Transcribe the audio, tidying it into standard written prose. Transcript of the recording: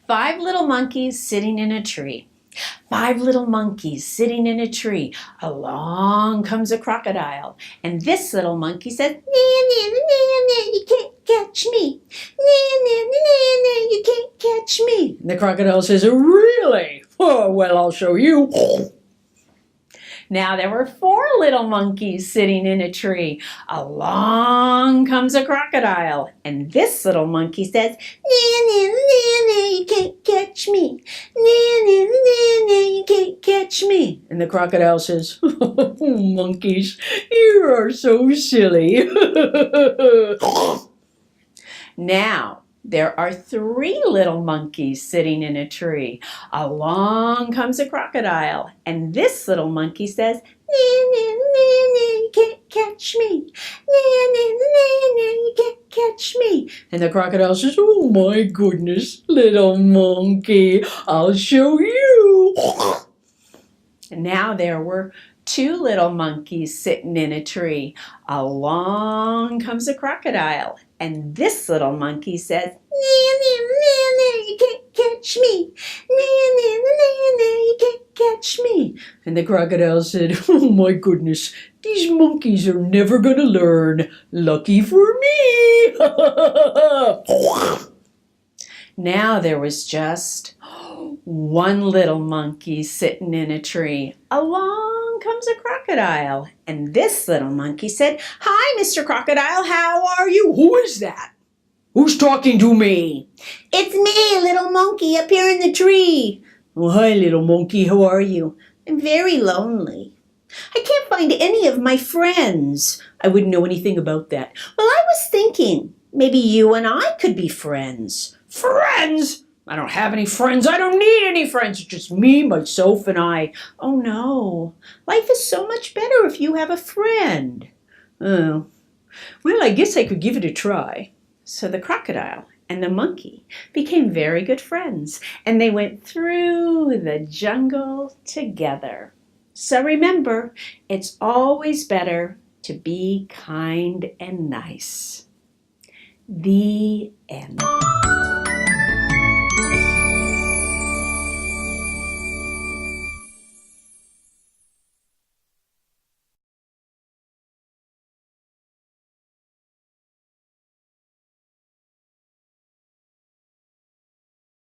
Five little monkeys sitting in a tree. Five little monkeys sitting in a tree. Along comes a crocodile. And this little monkey says, "Nah, nah, nah, nah, you can't catch me. Nah, nah, nah, nah, you can't catch me." And the crocodile says, "Really? Oh, well, I'll show you." Now there were four little monkeys sitting in a tree. Along comes a crocodile. And this little monkey says, "Nah, nah, nah, nah, you can't catch me. Nah, nah, nah, nah, you can't catch me." And the crocodile says, "Monkeys, you are so silly." Now, there are three little monkeys sitting in a tree. Along comes a crocodile, and this little monkey says, "Nah, nah, nah, nah, you can't catch me. Nah, nah, nah, nah, you can't catch me." And the crocodile says, "Oh my goodness, little monkey, I'll show you." And now there were two little monkeys sitting in a tree. Along comes a crocodile, and this little monkey says, "Nah, nah, nah, nah, you can't catch me. Nah, nah, nah, nah, you can't catch me." And the crocodile said, "Oh my goodness, these monkeys are never gonna learn. Lucky for me." Now there was just one little monkey sitting in a tree. Along comes a crocodile, and this little monkey said, "Hi, Mr. Crocodile, how are you?" "Who is that? Who's talking to me?" "It's me, little monkey, up here in the tree." "Oh, hi, little monkey, how are you?" "I'm very lonely. I can't find any of my friends." "I wouldn't know anything about that." "Well, I was thinking, maybe you and I could be friends." "Friends? I don't have any friends. I don't need any friends. It's just me, myself, and I." "Oh, no. Life is so much better if you have a friend." "Oh, well, I guess I could give it a try." So the crocodile and the monkey became very good friends, and they went through the jungle together. So remember, it's always better to be kind and nice. The end.